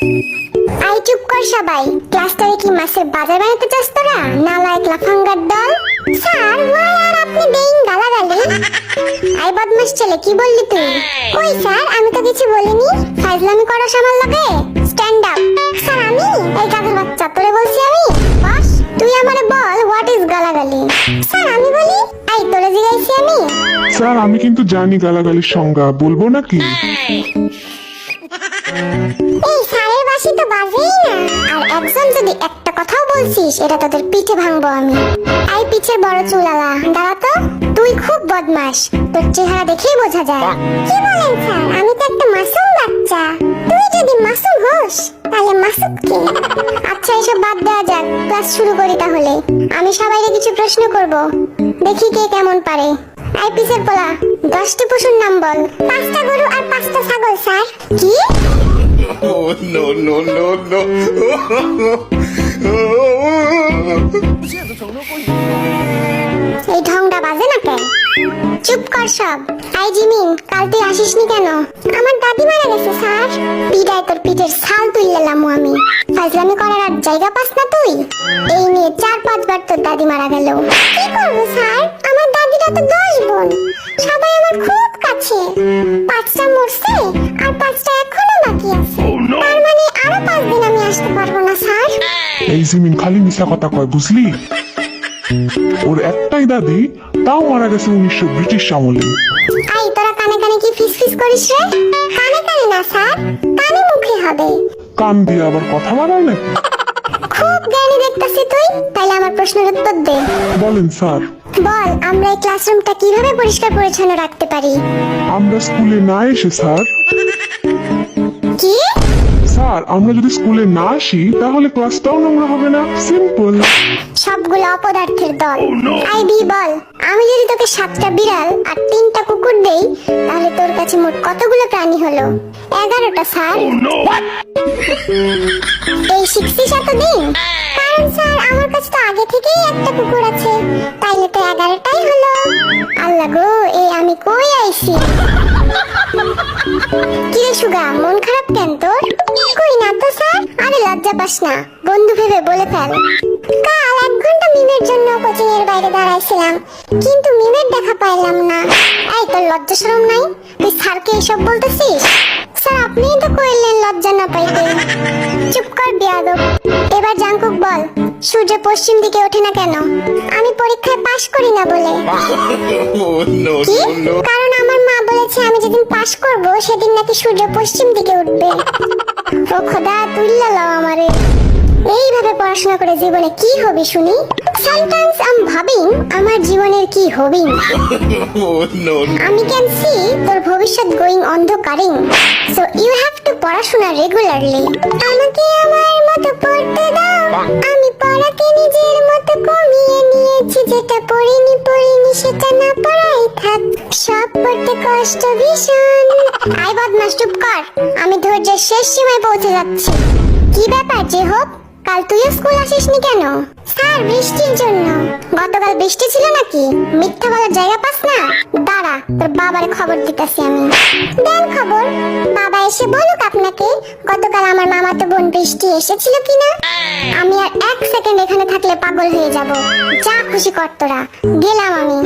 I চুপ কর সবাই। ক্লাসটারে কি মাছের বাজার বানাতে চাস তোরা? নালায়েক লাফাঙ্গার দল। স্যার ওয়াই আর আপনি বেইং গালাগালি? আই বদমাশ ছেলে, কি বললি তুই? কই স্যার, আমি তো কিছু বলিনি। ফাজলামি করো আমার লগে? Stand up. স্যার আমি? এই গাধের বাচ্চা, তোরে বলছি আমি? বস, তুই আমারে বল হোয়াট ইজ গালাগালি? স্যার আমি বলি? আই তোরে জিজ্ঞাসি আমি? স্যার আমি কিন্তু জানি গালাগালির সংজ্ঞা, বলবো নাকি? এই স্যারের বাসি তো বাজেই না। আর একজন যদি একটা কথাও বলছিস, এটা তোদের পিঠে ভাঙবো আমি। আই পিছের বড় চুলালা, দাঁড়া তো। তুই খুব বদমাশ, তোর চেহারা দেখেই বোঝা যায়। কি বলেন স্যার? আমি তো একটা মাসুম বাচ্চা। তুই যদি মাসুম হোস তাহলে মাসুদ কে? আচ্ছা এসব বাদ দেওয়া যাক, ক্লাস শুরু করি তাহলে। আমি সবাইকে কিছু প্রশ্ন করব, দেখি কে কেমন পারে। আই পিছের পোলা, 10টি পশুর নাম বল। 5টা গরু আর 5টা ছাগল স্যার। কি? Oh, no, no, no, no. এই ঢংটা বাজে না কেন? চুপ কর সব। আই জিমিন, কাল তুই আসিসনি কেন? আমার দাদি মারা গেছে স্যার। পিটায় তোর পিঠের ছাল তুললাম আমি। ফাজলামি করার আর জায়গা পাস না তুই? এই নিয়ে 4-5 বার তোর দাদি মারা গেল। কি করবো স্যার, আমার দাদিরা তো 10 বোন, সবাই আমার খুব কাছে। 5টা মরছে আর 5টা এখনো বাকি আছে। তার মানে আরো 5 দিন আমি আসতে পারবো না স্যার। এই জিমিন খালি মিশা কথা কয়, বুঝলি? ওর একটাই দাদি, তাও মারা গেছে 1900 ব্রিটিশ আমলে। আই তোরা কানে কানে কি ফিস করিস রে? কানে কানে না স্যার, কানে মুখে হবে। কান দিয়ে আবার কথা বাড়ায় নাকি? খুব জ্ঞানী দেখতাছি তুই। তাইলে আমার প্রশ্নের উত্তর দে। বলেন স্যার। বল, আমরা এই ক্লাসরুমটা কিভাবে পরিষ্কার পরিচ্ছন্ন রাখতে পারি? আমরা স্কুলে না এসে স্যার। কি? স্যার আমরা যদি স্কুলে না আসি তাহলে ক্লাসটাও নোংরা হবে না, সিম্পল। সবগুলো অপদার্থের দল। আইবি বল, আমি যদি তোকে 7টা বিড়াল আর 3টা কুকুর দেই, তাহলে তোর কাছে মোট কতগুলো প্রাণী হলো? 11টা স্যার। এই শিখছিস এতদিন? কারণ স্যার আমার কাছে তো আগে থেকেই একটা কুকুর আছে, তাইলে তো 11টাই হলো। আল্লাহ গো, এই আমি কই আইছি? কি রে সুগা, মন খারাপ কেন তোর? কই না তো স্যার। আরে লজ্জা পাস না, বন্ধু ভেবে বলে ফেল। কাল 1 ঘন্টা মিমের জন্য কোচিং এর বাইরে দাঁড়াইছিলাম, কিন্তু মিমের দেখা পাইলাম না। এই তোর লজ্জা শরম নাই? তুই স্যারকে এসব বলতেছিস? স্যার আপনিই তো কইলেন লজ্জা না পাইতে। চুপ কর বেয়াদব। এবার জাঙ্কুক বল, সূর্য পশ্চিম দিকে ওঠে না কেন? আমি পরীক্ষায় পাশ করি না বলে। Oh, no, কি? no, no. কারণ আমার মা বলেছে আমি যেদিন পাশ করব সেদিন নাকি সূর্য পশ্চিম দিকে উঠবে। ও খোদা, তুইল্লা লাও আমারে। এইভাবে পড়াশোনা করে জীবনে কি হবে শুনি? সামটাইমস আই এম ভাবিং আমার জীবনের কি হবিং। Oh, no, no. আমি ক্যান সি তোর ভবিষ্যৎ গোয়িং অন্ধকারিং। সো ইউ হ্যাভ টু পড়াশোনা রেগুলারলি। আমাকে আমার মতো পড়তে দাও, আমি পড়াকে নিজের মতো কমিয়ে নিয়েছি। যেটা পড়িনি সেটা না পড়াই থাক, সব পড়তে কষ্ট ভীষণ। আই বদমাস চুপ কর, আমি ধৈর্যের শেষ সীমায় পৌঁছে যাচ্ছি। কি ব্যাপার যে হোক, কাল তুইও স্কুল আসিসনি কেন? স্যার বৃষ্টির জন্য। গতকাল বৃষ্টি ছিল নাকি? মিথ্যা বলার জায়গা পাস না? দাঁড়া, তোর বাবার খবর দিতেছি আমি। দেন খবর। বাবা এসে বলুক আপনাকে গতকাল আমার মামাতো বোন বৃষ্টি এসেছিল কিনা। আমি আর 1 সেকেন্ড এখানে থাকলে পাগল হয়ে যাব। যা খুশি কর তোরা, গেলাম আমি।